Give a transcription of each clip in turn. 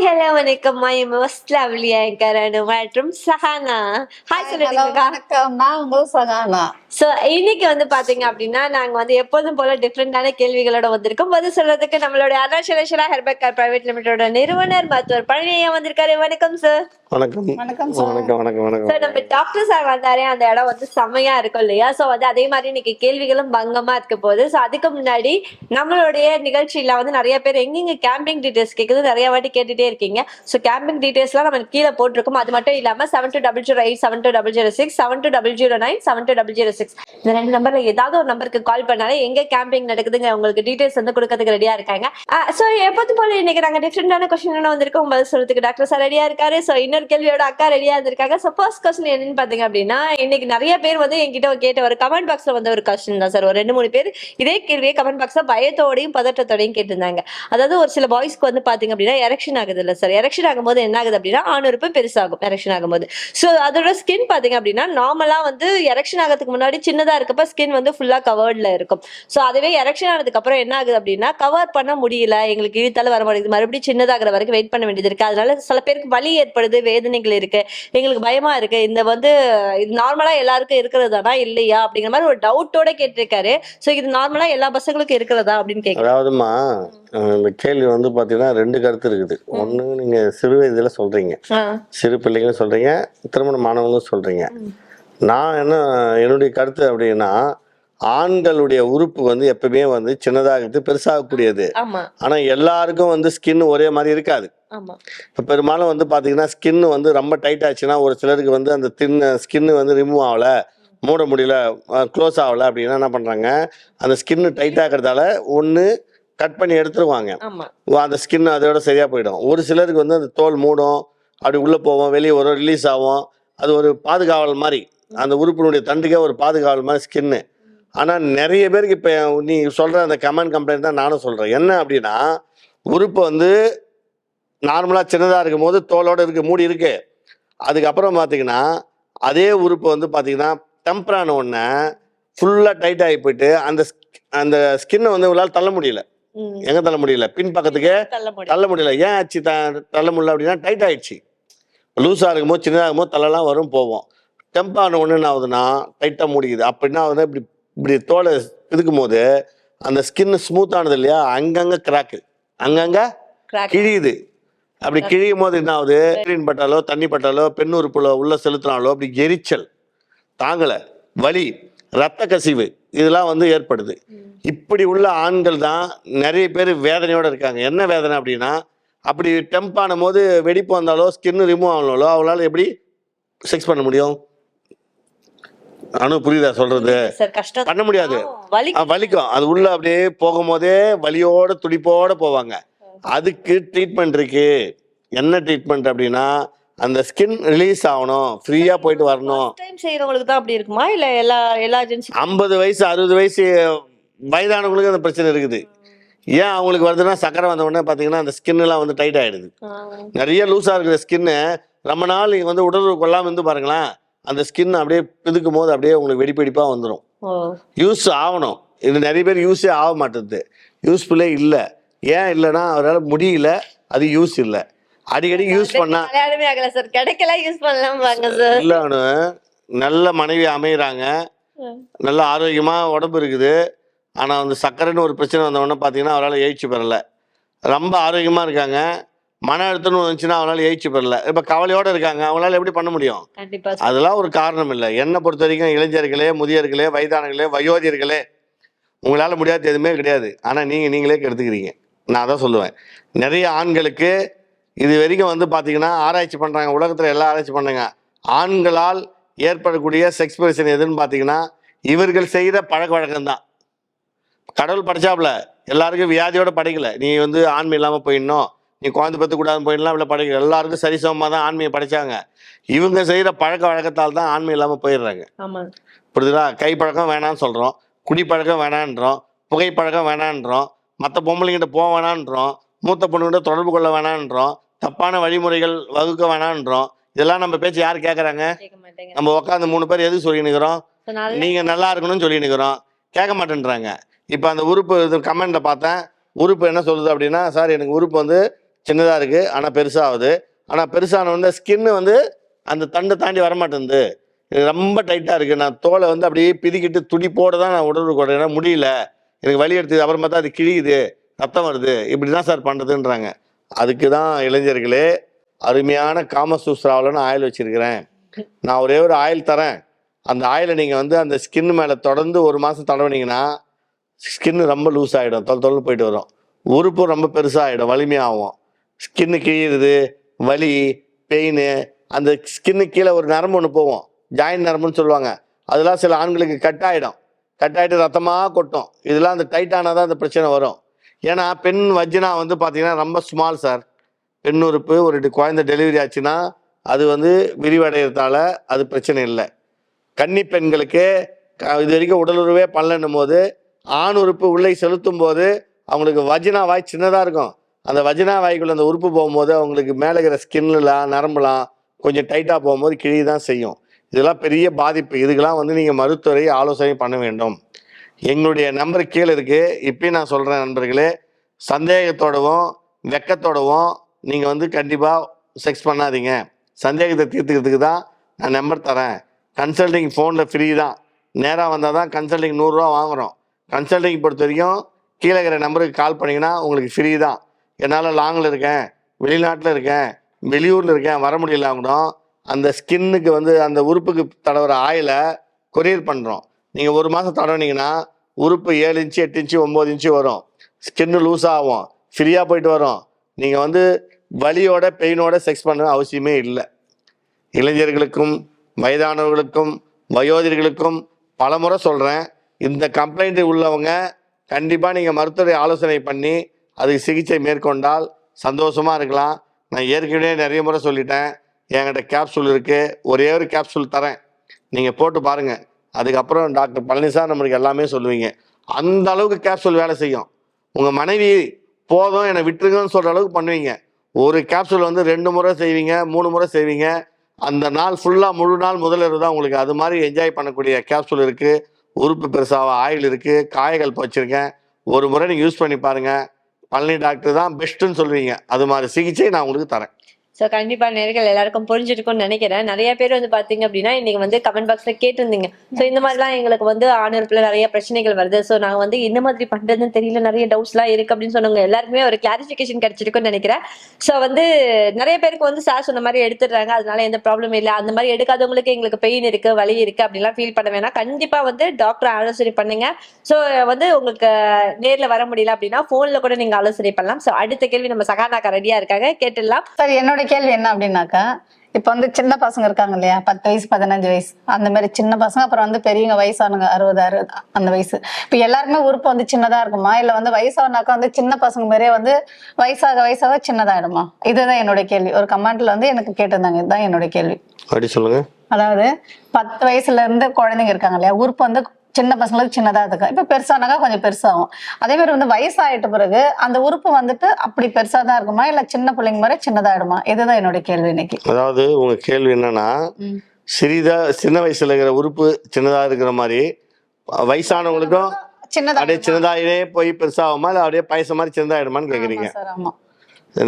Hello வணக்கம். My most lovely anchor Anu மற்றும் Sahana. Hi hello சொல்லிடுங்கக்கா. வணக்கம், நான் உங்கள் சகானா. ஸோ இன்னைக்கு வந்து பாத்தீங்க அப்படின்னா நாங்க வந்து எப்போதும் போல டிஃப்ரெண்டான கேள்விகளோட வந்திருக்கோம். பதில் சொல்றதுக்கு நம்மளோட அருணாச்சலேஸ்வரா ஹெர்பல் கேர் பிரைவேட் லிமிடெடோட நிறுவனர் மருத்துவர் பழனியா வந்திருக்காரு. வணக்கம் சார். வணக்கம் வணக்கம் சார். வணக்கம் வணக்கம் வணக்கம். சார் நம்ம டாக்டர் சார் வந்தாரே அந்த இடம் வந்து செம்மையா இருக்கும் இல்லையா? ஸோ வந்து அதே மாதிரி இன்னைக்கு கேள்விகளும் பங்கமா இருக்க போகுது. ஸோ அதுக்கு முன்னாடி நம்மளுடைய நிகழ்ச்சியில வந்து நிறைய பேர் எங்கெங்க கேம்பிங் டீடைல்ஸ் கேட்குது நிறைய வாட்டி கேட்டுட்டே இருக்கீங்க. ஸோ கேம்பிங் டீடைல்ஸ்லாம் நம்ம கீழே போட்டிருக்கோம். அது மட்டும் இல்லாம 7208 7206 7209 7206 இந்த ரெண்டு நம்பர்ல ஏதாவது ஒரு நம்பருக்கு கால் பண்ணாலே எங்க கேம்பிங் நடக்குதுங்க உங்களுக்கு டீடைல்ஸ் வந்து கொடுக்கறதுக்கு ரெடியா இருக்காங்க. சோ எப்போது போல இன்னைக்கு நாங்க டிஃப்ரெண்டான கொஸ்டின் வந்திருக்கோம். பதில் சொல்றதுக்கு டாக்டர் சார் ரெடியா இருக்காரு. சோ இன்னொரு கேள்வியோட அக்கா ரெடியா இருந்திருக்காங்க. சோ ஃபர்ஸ்ட் கொஸ்டின் என்னன்னு பாத்தீங்க அப்படின்னா இன்னைக்கு நிறைய பேர் வந்து என்கிட்ட கேட்ட ஒரு கமெண்ட் பாக்ஸ்ல வந்து ஒரு கொஸ்டின் தான் சார். ஒரு 2-3 பேர் இதே கேள்வியை கமெண்ட் பாக்ஸ்ல பயத்தோடையும் பதட்டத்தோடையும் கேட்டிருந்தாங்க. அதாவது ஒரு சில பாய்ஸ்க்கு வந்து பாத்தீங்க அப்படின்னா எரெக்ஷன் ஆகுது இல்ல சார். எரெக்ஷன் ஆகும்போது என்ன ஆகுது அப்படின்னா ஆணுறுப்பு பெருசாகும் எரெக்ஷன் ஆகும்போது. சோ அதோட ஸ்கின் பாத்தீங்க அப்படின்னா நார்மலா வந்து எரெக்ஷன் ஆகிறதுக்கு முன்னாடி சின்னதா இருக்கப்ப ஸ்கின் வந்து ஃபுல்லா கவர்ட்ல இருக்கும். சோ அதுவே எரெக்ஷன் ஆனதுக்கு அப்புறம் என்ன ஆகுது அப்படின்னா கவர் பண்ண முடியல, எங்களுக்கு இழுத்தால வர மாட்டேங்குது, மறுபடியும் சின்னதாகிற வரைக்கும் வெயிட் பண்ண வேண்டியது இருக்கு. அதனால சில பேருக்கு வலி ஏற்படுது, வேதனைகள் இருக்கு, எங்களுக்கு பயமா இருக்கு, இந்த வந்து இது நார்மலா எல்லாருக்கும் இருக்கிறதானா இல்லையா அப்படிங்கிற மாதிரி ஒரு டவுட்டோட கேட்டிருக்காரு. சோ இது நார்மலா எல்லா பசங்களுக்கும் இருக்கிறதா அப்படின்னு கேட்குறேன். அதாவதுமா இந்த கேள்வி வந்து பாத்தீங்கன்னா 2 கருத்து இருக்குது. ஒண்ணு நீங்க சிறு வயதுல சொல்றீங்க, சிறு பிள்ளைங்களும் சொல்றீங்க, திருமணமானவங்களும் சொல்றீங்க. நான் என்னுடைய கருத்து அப்படின்னா ஆண்களுடைய உறுப்பு வந்து எப்பவுமே வந்து சின்னதாகிறது பெருசாகக்கூடியது. ஆனா எல்லாருக்கும் வந்து ஸ்கின் ஒரே மாதிரி இருக்காது. இப்ப பெரும்பாலும் வந்து பாத்தீங்கன்னா ஸ்கின் வந்து ரொம்ப டைட் ஆச்சுன்னா ஒரு சிலருக்கு வந்து அந்த ஸ்கின் வந்து ரிமூவ் ஆகல, மூட முடியல, க்ளோஸ் ஆகல அப்படின்னா என்ன பண்றாங்க, அந்த ஸ்கின் டைட் ஆகிறதால ஒண்ணு கட் பண்ணி எடுத்துருவாங்க, அந்த ஸ்கின் அதோட சரியா போயிடும். ஒரு சிலருக்கு வந்து அந்த தோல் மூடும், அப்படி உள்ள போவோம், வெளியே வரும், ரிலீஸ் ஆகும். அது ஒரு பாதுகாவல் மாதிரி, அந்த உறுப்பினுடைய தண்டுக்கே ஒரு பாதுகாவல் மாதிரி ஸ்கின்னு. ஆனால் நிறைய பேருக்கு இப்போ நீ சொல்கிற அந்த கம்ப்ளைண்ட் தான் நானும் சொல்கிறேன். என்ன அப்படின்னா உறுப்பு வந்து நார்மலாக சின்னதாக இருக்கும் போது தோலோடு மூடி இருக்கு. அதுக்கப்புறம் பார்த்தீங்கன்னா அதே உறுப்பு வந்து பார்த்தீங்கன்னா டெம்பரான ஒன்று ஃபுல்லாக டைட் ஆகி போயிட்டு அந்த ஸ்கின்னை வந்து உங்களால் தள்ள முடியல. எங்கே தள்ள முடியல? பின் பக்கத்துக்கே தள்ள முடியல. ஏன் ஆச்சு தள்ள முடியல அப்படின்னா டைட் ஆயிடுச்சு. லூஸாக இருக்கும்போது சின்னதாகும் போது தள்ளலாம் வரும் போவோம். டெம்பான ஒன்று என்ன ஆகுதுன்னா டைட்டாக முடிக்குது. அப்படின்னா வந்து இப்படி தோலை பிதுக்கும் போது அந்த ஸ்கின் ஸ்மூத் ஆனது இல்லையா, அங்கங்கே கிராக்கு, அங்கங்கே கிழியுது. அப்படி கிழியும் போது என்ன ஆகுது, பட்டாலோ தண்ணி பட்டாலோ பெண் உறுப்புல உள்ள செலுத்தினாலோ அப்படி எரிச்சல் தாங்கலை, வலி, ரத்த கசிவு இதெல்லாம் வந்து ஏற்படுது. இப்படி உள்ள ஆண்கள் தான் நிறைய பேர் வேதனையோடு இருக்காங்க. என்ன வேதனை அப்படின்னா அப்படி டெம்ப் ஆனும் போது வெடிப்பு வந்தாலோ ஸ்கின் ரிமூவ் ஆனாலோ அவங்களால எப்படி செக்ஸ் பண்ண முடியும்? புரியுதா சொல்றது? பண்ண முடியாது, வலிக்கும். அது உள்ள அப்படியே போகும்போதே வலியோட துடிப்போட போவாங்க. அதுக்கு ட்ரீட்மெண்ட் இருக்கு. என்ன ட்ரீட்மெண்ட் அப்படின்னா அந்த ஸ்கின் ரிலீஸ் ஆகணும், ஃப்ரீயா போயிட்டு வரணும். செய்யறவங்களுக்கு தான் அப்படி இருக்குமா இல்ல எல்லா 50 வயசு 60 வயசு வயதானவங்களுக்கு அந்த பிரச்சனை இருக்குது. ஏன் அவங்களுக்கு வருதுன்னா சக்கரை வந்த உடனே பார்த்தீங்கன்னா அந்த ஸ்கின் எல்லாம் வந்து டைட் ஆயிடுது. நிறைய லூஸா இருக்கிற ஸ்கின்னு ரொம்ப நாள் நீங்க வந்து உடலுறவு கொள்ளாம இருந்து பாருங்களேன், அந்த ஸ்கின் அப்படியே பிதுக்கும் போது அப்படியே உங்களுக்கு வெடிப்பா வந்துடும். யூஸ் ஆகணும். இது நிறைய பேர் யூஸே ஆக மாட்டேது, யூஸ்ஃபுல்லே இல்லை. ஏன் இல்லைன்னா அவரால் முடியல, அது யூஸ் இல்லை. அடிக்கடி யூஸ் பண்ணா இல்ல, நல்ல மனைவி அமைகிறாங்க, நல்ல ஆரோக்கியமா உடம்பு இருக்குது. ஆனால் வந்து சக்கரைன்னு ஒரு பிரச்சனை வந்தவொடனே பார்த்தீங்கன்னா அவரால் எழுச்சி பெறல. ரொம்ப ஆரோக்கியமாக இருக்காங்க, மன அழுத்தம்னு வந்துச்சுன்னா அவங்களால எழுச்சி பெறல. இப்போ கவலையோடு இருக்காங்க, அவங்களால எப்படி பண்ண முடியும்? அதெல்லாம் ஒரு காரணம் இல்லை. என்னை பொறுத்த வரைக்கும் இளைஞர்களே, முதியர்களே, வயதானங்களே, வயோதியர்களே, உங்களால் முடியாத எதுவுமே கிடையாது. ஆனால் நீங்களே கெடுத்துக்கிறீங்க. நான் அதான் சொல்லுவேன். நிறைய ஆண்களுக்கு இது வரைக்கும் வந்து பார்த்தீங்கன்னா ஆராய்ச்சி பண்ணுறாங்க, உலகத்தில் எல்லாம் ஆராய்ச்சி பண்ணுறாங்க. ஆண்களால் ஏற்படக்கூடிய செக்ஸ் பிரச்சனை எதுன்னு பார்த்தீங்கன்னா இவர்கள் செய்கிற பழக்க வழக்கம் தான். கடவுள் படைச்சாப்புல எல்லாருக்கும் வியாதியோட படைக்கல. நீ வந்து ஆண்மை இல்லாமல் போயிடணும், நீ குழந்தை பத்து கூடாதுன்னு போயிடலாம், இவ்வளோ படைக்கல. எல்லாருக்கும் சரிசமமாக தான் ஆண்மையை படைச்சாங்க. இவங்க செய்கிற பழக்க வழக்கத்தால் தான் ஆண்மை இல்லாமல் போயிடுறாங்க. புரியுதுங்களா? கை பழக்கம் வேணான்னு சொல்கிறோம், குடிப்பழக்கம் வேணான்றோம், புகைப்பழக்கம் வேணான்றோம், மற்ற பொம்பளைங்கிட்ட போக வேணான்றோம், மூத்த பொண்ணுகிட்ட தொடர்பு கொள்ள வேணான்றோம், தப்பான வழிமுறைகள் வகுக்க வேணான்றோம். இதெல்லாம் நம்ம பேச்சு யார் கேட்குறாங்க? நம்ம உட்காந்து 3 பேர் எதுக்கு சொல்லினுக்கிறோம்? நீங்கள் நல்லா இருக்கணும்னு சொல்லினுக்கிறோம், கேட்க மாட்டேன்றாங்க. இப்போ அந்த உறுப்பு கமெண்ட்ல பார்த்தேன், உறுப்பு என்ன சொல்லுது அப்படின்னா, சார் எனக்கு உறுப்பு வந்து சின்னதாக இருக்குது ஆனால் பெருசாகுது. ஆனால் பெருசான உடனே ஸ்கின்னு வந்து அந்த தண்டை தாண்டி வரமாட்டேங்குது, எனக்கு ரொம்ப டைட்டாக இருக்குது, நான் தோலை வந்து அப்படியே பிதிக்கிட்டு துடிப்போடு தான் நான் உடல் கொடுறேன், முடியல, எனக்கு வலி எடுத்துது, அப்புறம் பார்த்தா அது கிழியுது, ரத்தம் வருது, இப்படி தான் சார் பண்ணுறதுன்றாங்க. அதுக்கு தான் இளைஞர்களே அருமையான காமசூத்ராவில் நான் ஆயில் வச்சுருக்கிறேன். நான் ஒரே ஒரு ஆயில் தரேன். அந்த ஆயிலை நீங்கள் வந்து அந்த ஸ்கின் மேலே தொடர்ந்து 1 மாதம் தடவினீங்கன்னா ஸ்கின்னு ரொம்ப லூஸ் ஆகிடும், தொல்லை போயிட்டு வரும், உறுப்பு ரொம்ப பெருசாகிடும், வலிமையாகும். ஸ்கின்னு கிழியுது, வலி, பெயின், அந்த ஸ்கின்னு கீழே ஒரு நரம்பு ஒன்று போவோம், ஜாயின்ட் நரம்புன்னு சொல்லுவாங்க, அதெல்லாம் சில ஆண்களுக்கு கட் ஆகிட்டு ரத்தமாக கொட்டும். இதெல்லாம் அந்த டைட்டானால் தான் அந்த பிரச்சனை வரும். ஏன்னா பெண் வஜ்ஜினா வந்து பார்த்தீங்கன்னா ரொம்ப ஸ்மால் சார். பெண் உறுப்பு ஒரு குழந்தை டெலிவரி ஆச்சுன்னா அது வந்து விரிவடைகிறதால அது பிரச்சனை இல்லை. கன்னி பெண்களுக்கு இது வரைக்கும் உடல் உறவே பண்ணலன்னும் போது ஆண் உறுப்பு உள்ளே செலுத்தும் போது அவங்களுக்கு வஜினா வாய் சின்னதாக இருக்கும். அந்த வஜினா வாய்க்குள்ள அந்த உறுப்பு போகும்போது அவங்களுக்கு மேலே இருக்கிற ஸ்கின்லாம் நரம்புலாம் கொஞ்சம் டைட்டாக போகும்போது கிழி தான் செய்யும். இதெல்லாம் பெரிய பாதிப்பு. இதுக்கெல்லாம் வந்து நீங்கள் மருத்துவரை ஆலோசனை பண்ண வேண்டும். எங்களுடைய நம்பர் கீழே இருக்குது. இப்பயும் நான் சொல்கிறேன் நண்பர்களே, சந்தேகத்தோடவும் வெக்கத்தோடவும் நீங்கள் வந்து கண்டிப்பாக செக்ஸ் பண்ணாதீங்க. சந்தேகத்தை தீர்த்துக்கிறதுக்கு தான் நான் நம்பர் தரேன். கன்சல்டிங் ஃபோனில் ஃப்ரீ தான். நேராக வந்தால் தான் கன்சல்டிங் 100 ரூபா வாங்குகிறோம். கன்சல்டிங் பொறுத்த வரைக்கும் கீழே இருக்கிற நம்பருக்கு கால் பண்ணிங்கன்னா உங்களுக்கு ஃப்ரீ தான். என்னால் லாங்கில் இருக்கேன், வெளிநாட்டில் இருக்கேன், வெளியூரில் இருக்கேன், வர முடியல கூட அந்த ஸ்கின்னுக்கு வந்து அந்த உறுப்புக்கு தடவுற ஆயிலை கொரியர் பண்ணுறோம். நீங்கள் 1 மாதம் தடவினீங்கன்னா உறுப்பு 7 இன்ச்சு 8 இன்ச்சு 9 இன்ச்சு வரும், ஸ்கின்னு லூஸ் ஆகும், ஃப்ரீயாக போயிட்டு வரும். நீங்கள் வந்து வலியோட பெயினோட செக்ஸ் பண்ண அவசியமே இல்லை. இளைஞர்களுக்கும் வயதானவர்களுக்கும் வயோதிகர்களுக்கும் பலமுறை சொல்கிறேன், இந்த கம்ப்ளைண்ட் உள்ளவங்க கண்டிப்பாக நீங்கள் மருத்துவரை ஆலோசனை பண்ணி அதுக்கு சிகிச்சை மேற்கொண்டால் சந்தோஷமாக இருக்கலாம். நான் ஏற்கனவே நிறைய முறை சொல்லிட்டேன், என்கிட்ட கேப்சூல் இருக்குது, ஒரே ஒரு கேப்சூல் தரேன், நீங்கள் போட்டு பாருங்கள். அதுக்கப்புறம் டாக்டர் பழனிசாமி நம்மளுக்கு எல்லாமே சொல்லுவீங்க. அந்த அளவுக்கு கேப்சூல் வேலை செய்யும். உங்கள் மனைவி போதும் என்னை விட்டுருங்கன்னு சொல்கிற அளவுக்கு பண்ணுவீங்க. ஒரு கேப்சூல் வந்து 2 முறை செய்வீங்க, 3 முறை செய்வீங்க. அந்த நாள் ஃபுல்லாக முழு நாள் முதலிரவு தான் உங்களுக்கு. அது மாதிரி என்ஜாய் பண்ணக்கூடிய கேப்சூல் இருக்குது. உறுப்பு பெருசாக ஆயில் இருக்குது, காய்கள் வச்சுருக்கேன். ஒரு முறை நீங்கள் யூஸ் பண்ணி பாருங்கள். பழனி டாக்டர் தான் பெஸ்ட்டுன்னு சொல்லுவீங்க. அது மாதிரி சிகிச்சை நான் உங்களுக்கு தரேன். ஸோ கண்டிப்பா நேர்கள் எல்லாருக்கும் புரிஞ்சிருக்கும்னு நினைக்கிறேன். நிறைய பேர் வந்து பாத்தீங்க அப்படின்னா இன்னைக்கு வந்து கமெண்ட் பாக்ஸ்ல கேட்டிருந்தீங்க, ஸோ இந்த மாதிரிலாம் எங்களுக்கு வந்து ஆணுறுப்புல நிறைய பிரச்சனைகள் வருது, ஸோ நாங்க வந்து என்ன மாதிரி பண்றதுன்னு தெரியல, நிறைய டவுட்ஸ் எல்லாம் இருக்கு அப்படின்னு சொன்னவங்க எல்லாருக்குமே ஒரு கிளாரிபிகேஷன் கிடைச்சிருக்கும்னு நினைக்கிறேன். ஸோ வந்து நிறைய பேருக்கு வந்து சார் சொன்ன மாதிரி எடுத்துடுறாங்க, அதனால எந்த ப்ராப்ளம் இல்லை. அந்த மாதிரி எடுக்காதவங்களுக்கு எங்களுக்கு பெயின் இருக்கு, வலி இருக்கு அப்படிலாம் ஃபீல் பண்ண வேணாம். கண்டிப்பா வந்து டாக்டர் ஆலோசனை பண்ணுங்க. ஸோ வந்து உங்களுக்கு நேர்ல வர முடியல அப்படின்னா போன்ல கூட நீங்க ஆலோசனை பண்ணலாம். ஸோ அடுத்த கேள்வி நம்ம சகானாக்கா ரெடியா இருக்காங்க, கேட்டுடலாம். சார் என்னோட கேள்வி என்ன அப்படின்னாக்கா, இப்ப வந்து சின்ன பசங்க இருக்காங்க இல்லையா, 10 வயசு 15 வயசு அந்த மாதிரி சின்ன பசங்க, அப்புறம் வந்து பெரியவங்க வயசானுங்க 60 அந்த வயசு, இப்ப எல்லாருமே உறுப்பு வந்து சின்னதா இருக்குமா, இல்ல வந்து வயசானாக்கா வந்து சின்ன பசங்க மாதிரியே வந்து வயசாக சின்னதாயிடுமா? இதுதான் என்னோட கேள்வி. ஒரு கமெண்ட்ல வந்து எனக்கு கேட்டிருந்தாங்க, இதுதான் என்னோட கேள்வி. அப்படி சொல்லுங்க. அதாவது 10 வயசுல இருந்து குழந்தைங்க இருக்காங்க இல்லையா, உறுப்பு வந்து சின்ன பசங்களுக்கு சின்னதா இருக்கு, இப்ப பெருசானாக்கா கொஞ்சம் பெருசாகும். அதே மாதிரி வந்து வயசாயிட்ட பிறகு அந்த உறுப்பு வந்துட்டு அப்படி பெருசாதான் இருக்குமா, இல்ல சின்ன பிள்ளைங்க மாதிரி சின்னதாயிடுமா? இதுதான் என்னோட கேள்வி இன்னைக்கு. அதாவது உங்க கேள்வி என்னன்னா, சின்ன வயசுல இருக்கிற உறுப்பு சின்னதா இருக்கிற மாதிரி வயசானவங்களுக்கும் அப்படியே சின்னதாயிலே போய் பெருசாகுமா, இல்ல அப்படியே பைசா மாதிரி சின்னதாயிடுமான்னு கேக்குறீங்க.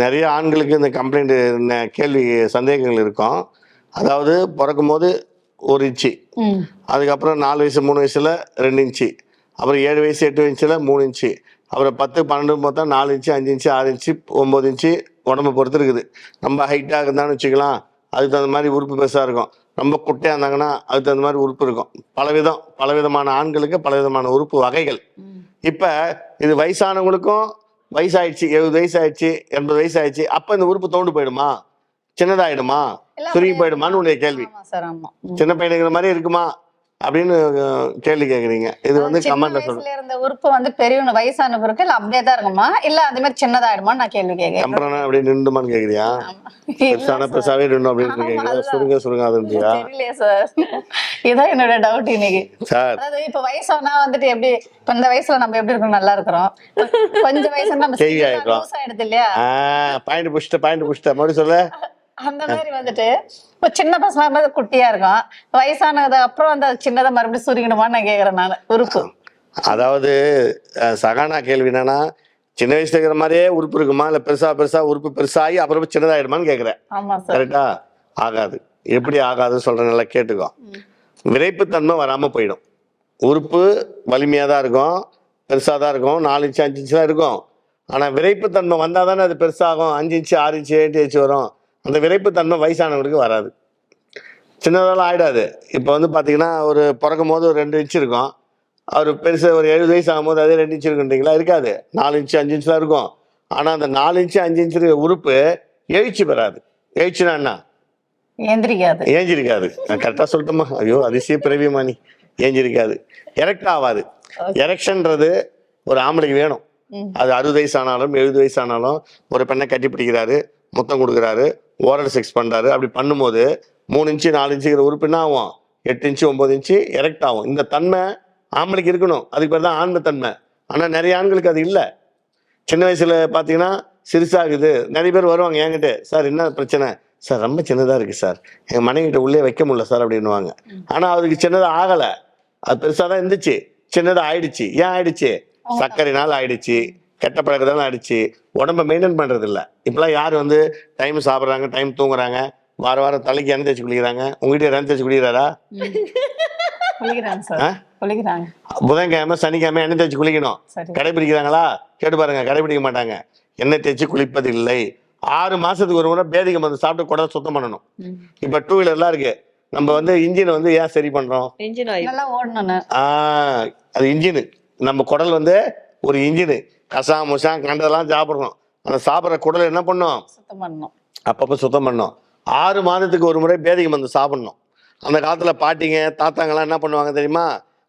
நிறைய ஆண்களுக்கு இந்த கம்ப்ளைண்ட் கேள்வி சந்தேகங்கள் இருக்கும். அதாவது பிறக்கும் போது 1 இன்ச்சு, அதுக்கப்புறம் 4 வயசு 3 வயசுல 2 இன்ச்சு, அப்புறம் 7 வயசு 8 வயசுல 3 இன்ச்சு, அப்புறம் 10 12 பார்த்தா 4 இன்ச்சு 5 இன்ச்சு 6 இன்ச்சு 9 இன்ச்சு உடம்பு பொறுத்து இருக்குது. ரொம்ப ஹைட்டாக இருந்தான்னு வச்சுக்கலாம், அதுக்கு தகுந்த மாதிரி உறுப்பு பெருசாக இருக்கும். ரொம்ப குட்டையாக இருந்தாங்கன்னா அதுக்கு தகுந்த மாதிரி உறுப்பு இருக்கும். பலவிதமான ஆண்களுக்கு பலவிதமான உறுப்பு வகைகள். இப்போ இது வயசானவங்களுக்கும் வயசாயிடுச்சு, 70 வயசு ஆயிடுச்சு, 80 வயசு ஆயிடுச்சு, அப்போ இந்த உறுப்பு தோண்டு போயிடுமா, சின்னதாயிடுமா, சுருங்கி போயிடுமான்னு உடைய கேள்வி. சின்ன பையனுங்கிற மாதிரி இருக்குமா அப்படின்னு கேள்வி கேக்குறீங்க. இது வந்து கமெண்ட்ல சொல்லுங்க. இருந்த உறுப்பு வந்து பெரியவங்க வயசான பிறகு இல்ல அப்படியே தான் இருக்குமா, இல்ல அதே மாதிரி சின்னதாயிடுமான்னு நான் கேள்வி கேட்கிறேன். டெம்பரனா அப்படியே நின்றுமான்னு கேக்குறியா, பெருசாவே நின்று அப்படின்னு கேக்குறீங்க, சுருங்காதுன்றியா? தெரியலையே சார், இதான் என்னோட டவுட் இன்னைக்கு சார். அதாவது இப்ப வயசானா வந்துட்டு எப்படி, இப்ப இந்த வயசுல நம்ம எப்படி இருக்கணும், நல்லா இருக்கிறோம், கொஞ்சம் வயசுல நம்ம லூஸ் ஆயிடுது இல்லையா, பாயிண்ட் புஷ்ட மறுபடியும் சொல்ல. அந்த மாதிரி வந்துட்டு இப்ப சின்ன பசங்க குட்டியா இருக்கும், வயசானது அப்புறம் அந்த சின்னதை மறுபடியும் சுருங்கிடுமான்னு நான் கேக்குறேன் நான் உறுப்பு. அதாவது சகானா கேள்வி என்னன்னா, சின்ன வயசுல இருக்கிற மாதிரியே உறுப்பு இருக்குமா, இல்லை பெருசா உறுப்பு பெருசாகி அப்புறம் சின்னதாயிடுமான்னு கேட்குறேன். ஆமா சார். கரெக்டா? ஆகாது. எப்படி ஆகாதுன்னு சொல்கிறேன், நல்லா கேட்டுக்கோ. விரைப்புத்தன்மை வராமல் போயிடும். உறுப்பு வலிமையாக தான் இருக்கும், பெருசாக தான் இருக்கும், 4 இன்ச்சு 5 இன்ச்சு தான் இருக்கும். ஆனால் விரைப்புத்தன்மை வந்தால் தானே அது பெருசாகும். 5 இன்ச்சு 6 இன்ச்சு 8 இன்ச்சு வரும். அந்த விரைப்புத்தன்மை வயசானவங்களுக்கு வராது, சின்னதாலாம் ஆகிடாது. இப்போ வந்து பார்த்தீங்கன்னா ஒரு பிறக்கும் போது ஒரு 2 இன்ச்சு இருக்கும், அவர் பெருசாக ஒரு 70 வயசு ஆகும்போது அதே 2 இன்ச்சு இருக்குன்றீங்களா? இருக்காது, 4 இன்ச்சு 5 இன்ச்சு தான் இருக்கும். ஆனால் அந்த 4 இன்ச்சு 5 இன்ச்சு இருக்கிற உறுப்பு எழுச்சி பெறாது. எழுச்சினா என்ன? ஏந்திரிக்காது. ஏஞ்சிருக்காது. நான் கரெக்டாக சொல்லிட்டோமா? ஐயோ அதிசய பிறவியமா நீ. ஏஞ்சிருக்காது, எரெக்ட் ஆகாது. எரெக்ஷன்றது ஒரு ஆம்பளைக்கு வேணும். அது 60 வயசு ஆனாலும் 70 வயசு ஆனாலும் ஒரு பெண்ணை கட்டி பிடிக்கிறாரு, முத்தம் கொடுக்குறாரு, ஓரல் செக்ஸ் பண்ணுறாரு. அப்படி பண்ணும்போது 3 இன்ச்சு 4 இன்ச்சுங்கிற உறுப்பு என்ன ஆகும்? 8 இன்ச்சு 9 இன்ச்சு எரெக்ட் ஆகும். இந்த தன்மை ஆம்பளைக்கு இருக்கணும், அதுக்கு பேர் தான் ஆண்மை தன்மை. ஆனால் நிறைய ஆண்களுக்கு அது இல்லை. சின்ன வயசுல பார்த்தீங்கன்னா சிறுசாகுது. நிறைய பேர் வருவாங்க என்கிட்ட, சார் என்ன பிரச்சனை சார், ரொம்ப சின்னதாக இருக்குது சார், எங்கள் மனைவிட்ட உள்ளே வைக்க முடியல சார் அப்படின்னுவாங்க. ஆனால் அவருக்கு சின்னதாக ஆகலை, அது பெருசாக தான் இருந்துச்சு, சின்னதாக ஆயிடுச்சு. ஏன் ஆயிடுச்சு? சர்க்கரைனால ஆயிடுச்சு, கெட்ட பழக்கத்தால ஆயிடுச்சு. உடம்ப மெயின்டைன் பண்ணுறது இல்லை. இப்போலாம் யார் வந்து டைம் சாப்பிட்றாங்க, டைம் தூங்குறாங்க, வாரம் தலைக்கு எண்ணெய் தேய்ச்சி குளிக்கிறாங்க? உங்ககிட்ட எண்ணெய் தேய்ச்சி குளிக்கிறாரா? புதன்கிழமை சனிக்கிழமை எண்ணெய் தேய்ச்சி குளிக்கணும். கடைபிடிக்கிறாங்களா? கேட்டு பாருங்க, கடைபிடிக்க மாட்டாங்க. எண்ணெய் தேய்ச்சி குளிப்பது இல்லை. 6 மாசத்துக்கு ஒரு முறை பேதிக்கு மருந்து சாப்பிட்டு குடலை சுத்தம் பண்ணணும். இப்ப 2 வீலர்லாம் இருக்கு, நம்ம வந்து இன்ஜின் வந்து ஏன் சரி பண்றோம்? அது இன்ஜின். நம்ம குடல் வந்து ஒரு இன்ஜின். கசாம் முசாம் கண்டதெல்லாம் சாப்பிடணும். அந்த சாப்பிட்ற குடலை என்ன பண்ணும்? சுத்தம் பண்ணணும், அப்பப்போ சுத்தம் பண்ணணும். 6 மாதத்துக்கு ஒரு முறை பேதிக்கு மருந்து சாப்பிடணும். அந்த காலத்துல பாட்டிங்க தாத்தாங்கெல்லாம் என்ன பண்ணுவாங்க தெரியுமா?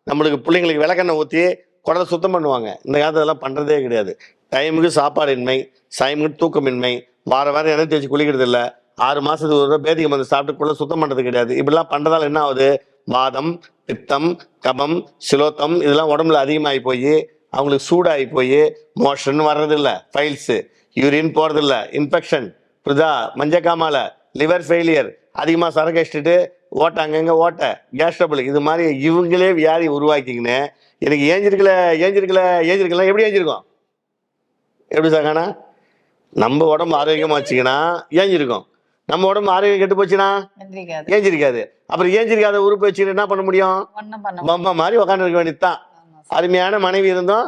நம்மளுக்கு பிள்ளைங்களுக்கு விளக்கெண்ணெய் ஊற்றி குடலை சுத்தம் பண்ணுவாங்க. இந்த காலத்துல எல்லாம் பண்றதே கிடையாது. டைமுக்கு சாப்பாடின்மை, டைமுக்கு தூக்கமின்மை, வாரம் எண்ணெய் தேய்ச்சி குளிக்கிறது இல்லை, 6 மாசத்துக்கு ஒரு பேதிக்கு மருந்து சாப்பிட்டு கூட சுத்தம் பண்றது கிடையாது. இப்படிலாம் பண்றதால என்ன ஆகுது? வாதம், பித்தம், கபம், சிலோத்தம் இதெல்லாம் உடம்புல அதிகமாகி போய் அவங்களுக்கு சூடாகி போய் மோஷன் வர்றதில்லை, ஃபைல்ஸு, யூரின் போறதில்ல, இன்ஃபெக்ஷன், புரிதா, மஞ்சக்காமால, லிவர் ஃபெயிலியர், அதிகமாக சரக்கு அடிச்சுட்டு ஓட்ட அங்கங்கே ஓட்ட, கேஸ் ட்ரபிள், இது மாதிரி இவங்களே வியாதி உருவாக்கிங்கன்னு எனக்கு ஏஞ்சிருக்கல எப்படி ஏஞ்சிருக்கோம்? எப்படி சாக்கானா? நம்ம உடம்பு ஆரோக்கியமா வச்சுக்கினா ஏஞ்சிருக்கும், நம்ம உடம்பு ஆரோக்கியம் கெட்டு போச்சுன்னா ஏஞ்சிருக்காது. அப்புறம் ஏஞ்சிருக்காத உறுப்பு வச்சுக்கிட்டு என்ன பண்ண முடியும்? பொம்மை மாதிரி உட்காந்து இருக்க வேண்டியதுதான். அருமையான மனைவி இருந்தோம்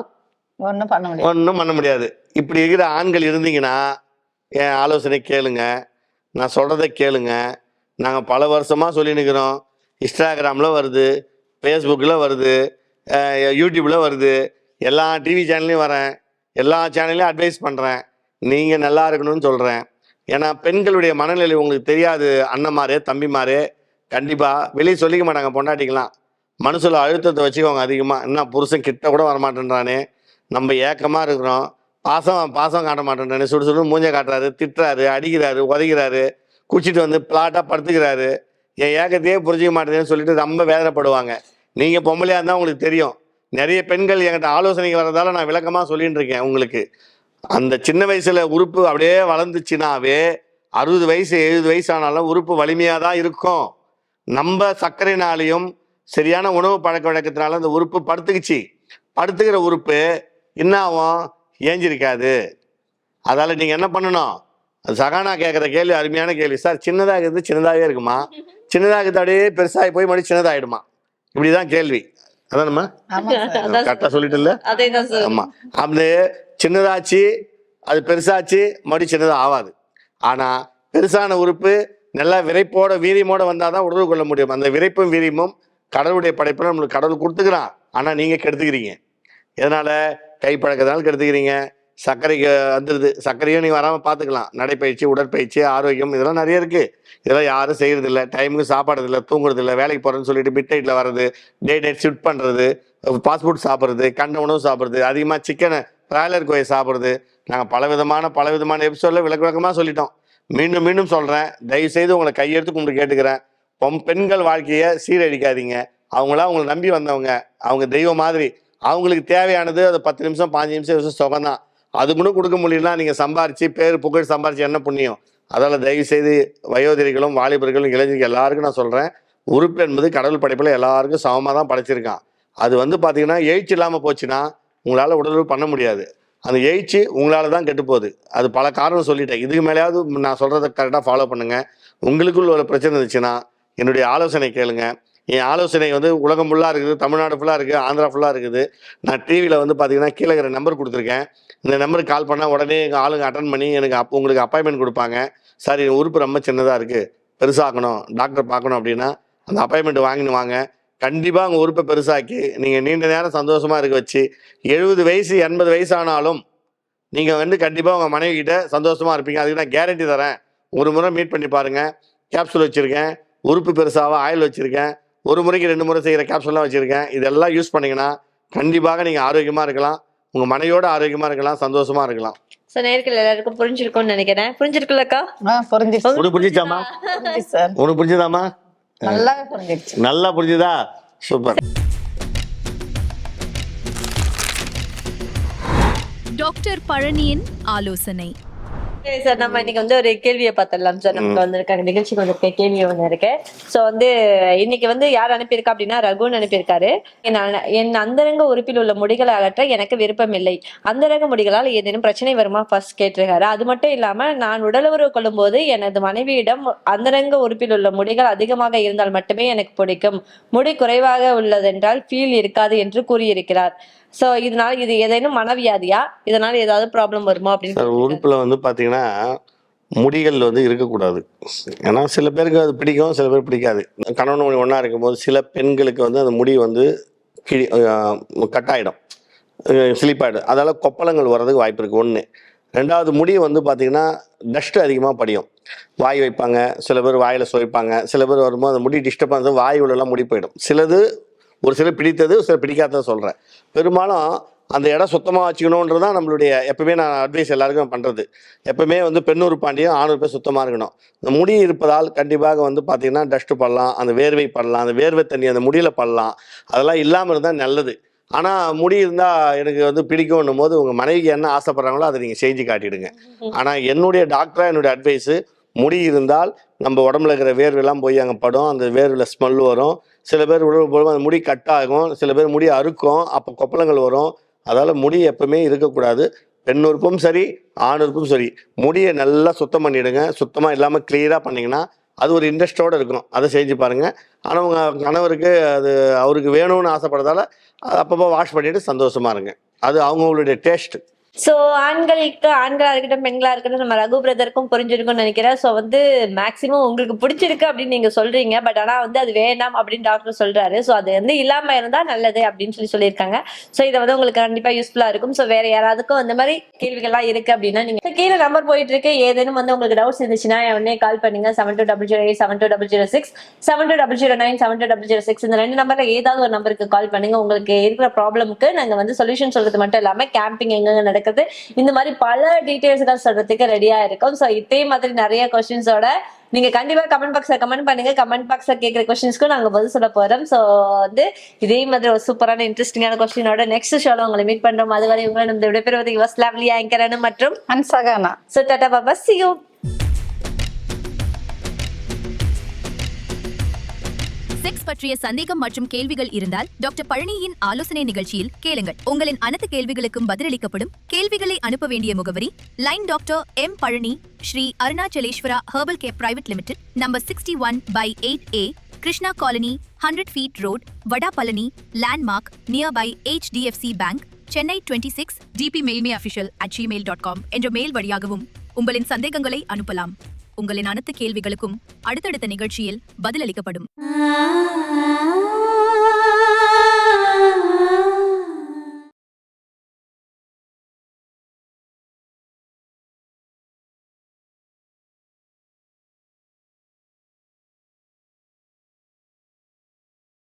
ஒன்றும் பண்ண முடியாது. இப்படி இருக்கிற ஆண்கள் இருந்தீங்கன்னா என் ஆலோசனை கேளுங்க, நான் சொல்றதை கேளுங்க. நாங்கள் பல வருஷமாக சொல்லினுக்கிறோம். இன்ஸ்டாகிராமில் வருது, ஃபேஸ்புக்கில் வருது, யூடியூப்பில் வருது, எல்லா டிவி சேனல்லையும் வரேன், எல்லா சேனல்லையும் அட்வைஸ் பண்ணுறேன். நீங்கள் நல்லா இருக்கணும்னு சொல்கிறேன். ஏன்னா பெண்களுடைய மனநிலை உங்களுக்கு தெரியாது. அண்ணன்மாரே தம்பிமாரே கண்டிப்பாக வெளியே சொல்லிக்க மாட்டாங்க. பொண்டாட்டிக்கலாம் மனசில் அழுத்தத்தை வச்சுக்கோங்க அதிகமாக. என்ன புருஷன் கிட்ட கூட வரமாட்டேன்றானே, நம்ம ஏக்கமாக இருக்கிறோம், பாசம் காட்ட மாட்டேன்றானே, சுடு மூஞ்ச காட்டுறாரு, திட்டுறாரு, அடிக்கிறாரு, உதைக்கிறாரு, குச்சிட்டு வந்து பிளாட்டாக படுத்துக்கிறாரு, என் ஏக்கத்தையே புரிஞ்சிக்க மாட்டேதுன்னு சொல்லிட்டு ரொம்ப வேதனைப்படுவாங்க. நீங்கள் பொம்பளையாக இருந்தால் உங்களுக்கு தெரியும். நிறைய பெண்கள் என்கிட்ட ஆலோசனைக்கு வர்றதால நான் விளக்கமாக சொல்லிட்டு இருக்கேன் உங்களுக்கு. அந்த சின்ன வயசுல உறுப்பு அப்படியே வளர்ந்துச்சுனாவே 60 வயசு 70 வயசு ஆனாலும் உறுப்பு வலிமையாக தான் இருக்கும். நம்ம சர்க்கரைனாலையும் சரியான உணவு பழக்க வழக்கத்தினால அந்த உறுப்பு படுத்துக்கிற உறுப்பு என்ன ஆகும்? ஏஞ்சிருக்காது. அதால நீங்க என்ன பண்ணணும்? அது சகானா கேட்குற கேள்வி அருமையான கேள்வி. சார் சின்னதாகிறது சின்னதாகவே இருக்குமா, சின்னதாகிறது அப்படியே பெருசாகி போய் மறுபடியும் சின்னதாகிடுமா? இப்படிதான் கேள்வி. அதானம்மா? கரெக்டாக சொல்லிட்டு இல்லை? ஆமா, அந்த சின்னதாச்சு அது பெருசாச்சு மறுபடியும் சின்னதாக ஆகாது. ஆனால் பெருசான உறுப்பு நல்லா விரைப்போட வீரியமோட வந்தால் தான் உணர்வு கொள்ள முடியும். அந்த விரைப்பும் வீரியமும் கடவுளுடைய படைப்பில் நம்மளுக்கு கடவுள் கொடுத்துக்கிறான். ஆனால் நீங்கள் கெடுத்துக்கிறீங்க. எதனால்? கைப்பழக்கத்தினால கெடுத்துக்கிறீங்க. சர்க்கரைக்கு வந்துடுது. சர்க்கரையும் நீங்கள் வராமல் பார்த்துக்கலாம். நடைப்பயிற்சி, உடற்பயிற்சி, ஆரோக்கியம் இதெல்லாம் நிறைய இருக்குது. இதெல்லாம் யாரும் செய்கிறதில்ல. டைமுக்கு சாப்பாடுறதில்ல, தூங்குறதில்ல, வேலைக்கு போகிறேன்னு சொல்லிட்டு மிட் நைட்டில் வர்றது, டே நைட் ஷிஃப்ட் பண்ணுறது, ஃபாஸ்ட் ஃபுட் சாப்பிட்றது, கண்ட உணவு சாப்பிட்றது, அதிகமாக சிக்கனை பிராய்லர் கோயை சாப்பிட்றது. நாங்கள் பலவிதமான எபிசோடில் விளக்கமாக சொல்லிட்டோம். மீண்டும் சொல்கிறேன், தயவுசெய்து உங்களை கையெடுத்து கும்பிட்டு கேட்டுக்கிறேன். பெண்கள் வாழ்க்கையை சீரழிக்காதீங்க. அவங்கள நம்பி வந்தவங்க, அவங்க தெய்வம் மாதிரி. அவங்களுக்கு தேவையானது அது 10 நிமிஷம் 5 நிமிஷம் சுகம்தான். அது கூட கொடுக்க முடியலன்னா நீங்கள் சம்பாரிச்சு பேர் புகழ் சம்பாரிச்சு என்ன புண்ணியம்? அதால் தயவுசெய்து வயோதிரிகளும் வாலிபர்களும் இளைஞர்கள் எல்லாருக்கும் நான் சொல்கிறேன், உறுப்பு என்பது கடவுள் படைப்பில் எல்லாருக்கும் சமமாக தான் படைச்சிருக்கான். அது வந்து பார்த்தீங்கன்னா எழுச்சி இல்லாமல் போச்சுன்னா உங்களால் உடலுறவு பண்ண முடியாது. அந்த எயிச்சு உங்களால் தான் கெட்டு போகுது. அது பல காரணம் சொல்லிட்டேன். இதுக்கு மேலேயாவது நான் சொல்கிறத கரெக்டாக ஃபாலோ பண்ணுங்கள். உங்களுக்குள்ள ஒரு பிரச்சனை இருந்துச்சுன்னா என்னுடைய ஆலோசனை கேளுங்க. என் ஆலோசனை வந்து உலகம் ஃபுல்லாக இருக்குது, தமிழ்நாடு ஃபுல்லாக இருக்குது, ஆந்திரா ஃபுல்லாக இருக்குது. நான் டிவியில் வந்து பார்த்தீங்கன்னா கீழே இருக்கிற நம்பர் கொடுத்துருக்கேன். இந்த நம்பருக்கு கால் பண்ணால் உடனே எங்கள் ஆளுங்க அட்டன் பண்ணி எனக்கு உங்களுக்கு அப்பாயின்மெண்ட் கொடுப்பாங்க. சார் என் உறுப்பு ரொம்ப சின்னதாக இருக்குது, பெருசாக்கணும், டாக்டர் பார்க்கணும் அப்படின்னா அந்த அப்பாயின்மெண்ட் வாங்கின்னு வாங்க. கண்டிப்பாக உங்கள் உறுப்பை பெருசாக்கி நீங்கள் நீண்ட நேரம் சந்தோஷமாக இருக்க வச்சு 70 வயசு 80 வயசு ஆனாலும் நீங்கள் வந்து கண்டிப்பாக உங்கள் மனைவி கிட்ட சந்தோஷமாக இருப்பீங்க. அதுக்கு நான் கேரண்டி தரேன். ஒரு முறை மீட் பண்ணி பாருங்கள். கேப்சூல் வச்சுருக்கேன், உறுப்பு பெருசாக ஆயில் வச்சுருக்கேன், ஒரு முறைக்கு 2 முறை செய்கிற கேப்சூல்லாம் வச்சுருக்கேன். இதெல்லாம் யூஸ் பண்ணிங்கன்னா கண்டிப்பாக நீங்கள் ஆரோக்கியமாக இருக்கலாம், உங்கள் மனைவியோட ஆரோக்கியமாக இருக்கலாம், சந்தோஷமாக இருக்கலாம். சோ நேயர்கள் எல்லாருக்கும் புரிஞ்சிருக்கும்னு நினைக்கிறேன். புரிஞ்சிருக்குல்லக்கா? புரிஞ்சிருச்சு உனக்கு புரிஞ்சிச்சாமா? சார், உனக்கு புரிஞ்சுதாமா? நல்லாவே புரிஞ்சிருச்சு. நல்லா புரிஞ்சுதா? சூப்பர். டாக்டர் பழனியின் ஆலோசனை. சார் நம்ம இன்னைக்கு வந்து ஒரு கேள்வியை பார்த்துடலாம் சார். நமக்கு வந்திருக்காங்க நிகழ்ச்சிக்கு வந்திருக்க கேள்வி ஒண்ணு இருக்கு. சோ வந்து இன்னைக்கு வந்து யார் அனுப்பியிருக்கா அப்படின்னா ரகுன்னு அனுப்பியிருக்காரு. என் அந்தரங்க உறுப்பில் உள்ள முடிகளை அகற்ற எனக்கு விருப்பம் இல்லை. அந்தரங்க முடிகளால் ஏதேனும் பிரச்சனை வருமா ஃபர்ஸ்ட் கேட்டிருக்காரு. அது மட்டும் இல்லாம நான் உடலுறவு கொள்ளும் போது எனது மனைவியிடம் அந்தரங்க உறுப்பில் உள்ள முடிகள் அதிகமாக இருந்தால் மட்டுமே எனக்கு பிடிக்கும், முடி குறைவாக உள்ளதென்றால் ஃபீல் இருக்காது என்று கூறியிருக்கிறார். சோ இதனால இது ஏதேனும் மனவியாதியா, இதனால ஏதாவது ப்ராப்ளம் வருமா அப்படின்னு உறுப்புல வந்து பாத்தீங்கன்னா முடிகள் வந்து இருக்கக்கூடாது. ஏன்னா சில பேருக்கு அது பிடிக்கும், சில பேர் பிடிக்காது. கணவன் மனைவி ஒன்றா இருக்கும்போது சில பெண்களுக்கு வந்து அந்த முடி வந்து கட்டாயிடும், ஸ்லிப்பாயிடும். அதால் கொப்பளங்கள் வர்றதுக்கு வாய்ப்பு இருக்குது. ஒன்று. ரெண்டாவது, முடி வந்து பார்த்திங்கன்னா டஸ்ட்டு அதிகமாக படியும். வாய் வைப்பாங்க, சில பேர் வாயில் சுவைப்பாங்க, சில பேர் வரும்போது அந்த முடி டிஸ்டர்பன்ஸ் வாய் உள்ளெல்லாம் முடி போயிடும். சிலது ஒரு சிலர் பிடித்தது, சில பிடிக்காததை சொல்கிறேன். பெரும்பாலும் அந்த இடம் சுத்தமாக வச்சுக்கணுன்றது தான் நம்மளுடைய எப்பவுமே நான் அட்வைஸ் எல்லாருக்கும் பண்ணுறது. எப்பவுமே வந்து பெண்ணூர் பாண்டியும் ஆணூர் பேர் சுத்தமாக இருக்கணும். இந்த முடி இருப்பதால் கண்டிப்பாக வந்து பார்த்திங்கன்னா டஸ்ட்டு படலாம், அந்த வேர்வை படலாம், அந்த வேர்வை தண்ணி அந்த முடியில் படலாம். அதெல்லாம் இல்லாமல் இருந்தால் நல்லது. ஆனால் முடி இருந்தால் எனக்கு வந்து பிடிக்கும்னும் போது உங்கள் மனைவிக்கு என்ன ஆசைப்பட்றாங்களோ அதை நீங்கள் செஞ்சு காட்டிடுங்க. ஆனால் என்னுடைய டாக்டராக என்னுடைய அட்வைஸு, முடி இருந்தால் நம்ம உடம்புல இருக்கிற வேர்வெல்லாம் போய் அங்கே படும், அந்த வேர்வில் ஸ்மெல் வரும். சில பேர் உடம்பு போடும்போது அந்த முடி கட் ஆகும், சில பேர் முடி அறுக்கும், அப்போ கொப்பளங்கள் வரும். அதால் முடி எப்பவுமே இருக்கக்கூடாது. பெண் உறுப்பும் சரி, ஆண் உறுப்பும் சரி, முடியை நல்லா சுத்தம் பண்ணிவிடுங்க. சுத்தமாக இல்லாமல் கிளியராக பண்ணிங்கன்னா அது ஒரு இன்ட்ரெஸ்டோடு இருக்கும். அதை செஞ்சு பாருங்கள். ஆனால் உங்கள் கணவருக்கு அது அவருக்கு வேணும்னு ஆசைப்படுறதால அப்பப்போ வாஷ் பண்ணிவிட்டு சந்தோஷமாக இருங்க. அது அவங்களுடைய டேஸ்ட்டு. சோ ஆண்களா இருக்கட்டும் பெண்களா இருக்கட்டும் நம்ம ரகு பிரதருக்கும் புரிஞ்சிருக்கும்னு நினைக்கிறேன். சோ வந்து மேக்சிமம் உங்களுக்கு பிடிச்சிருக்கு அப்படின்னு நீங்க சொல்றீங்க. பட் ஆனா வந்து அது வேண்டாம் அப்படின்னு டாக்டர் சொல்றாரு. சோ அது வந்து இல்லாம இருந்தா நல்லது அப்படின்னு சொல்லியிருக்காங்க. சோ இதை வந்து உங்களுக்கு கண்டிப்பா யூஸ்ஃபுல்லா இருக்கும். சோ வேற யாராவதுக்கும் அந்த மாதிரி கேள்விகள்லாம் இருக்கு அப்படின்னா நீங்க கீழே நம்பர் போயிட்டு இருக்கு. ஏதேனும் வந்து உங்களுக்கு டவுட்ஸ் இருந்துச்சுன்னா உடனே கால் பண்ணுங்க. 7208 72006 72009 72006 இந்த 2 நம்பர்ல ஏதாவது ஒரு நம்பருக்கு கால் பண்ணுங்க. உங்களுக்கு இருக்கிற ப்ராப்ளமுக்கு நாங்க வந்து சொல்யூஷன் சொல்றது மட்டும் இல்லாம கேம்பிங் எங்க நடக்குது, இந்த மாதிரி பல டீடைல்ஸ்கள் சொல்றதுக்கு ரெடியா இருக்கும். சோ இதே மாதிரி நிறைய क्वेश्चंसோட நீங்க கண்டிப்பா கமெண்ட் பாக்ஸ்ல கமெண்ட் பண்ணுங்க. கமெண்ட் பாக்ஸ்ல கேக்குற क्वेश्चंसக்கு நாங்க பதில் சொல்ல போறோம். சோ வந்து இதே மாதிரி ஒரு சூப்பரான இன்ட்ரெஸ்டிங்கான क्वेश्चनோட நெக்ஸ்ட் ஷோல உங்களை மீட் பண்றோம். அதுவரை உங்களை நம்ம விடைபெறுவது யுவர்ஸ் லவ்லி ஆங்கர் அனு மற்றும் அன்சகானா. சோ டாடா பாபா, see you. செக்ஸ் பற்றிய சந்தேகம் மற்றும் கேள்விகள் இருந்தால் டாக்டர் பழனியின் ஆலோசனை நிகழ்ச்சியில் கேளுங்கள். உங்களின் அனைத்து கேள்விகளுக்கும் பதிலளிக்கப்படும். கேள்விகளை அனுப்ப வேண்டிய முகவரி line doctor M Palani, Sri Arunachaleswara herbal care private limited, number 61/8A, Krishna colony, 100 feet road, Vada Palani, landmark nearby HDFC bank, Chennai 26, dpmailmeofficial@gmail.com என்ற மெயில் வழியாகவும் உங்களின் சந்தேகங்களை அனுப்பலாம். உங்களின் அனைத்து கேள்விகளுக்கும் அடுத்தடுத்த நிகழ்ச்சியில் பதிலளிக்கப்படும்.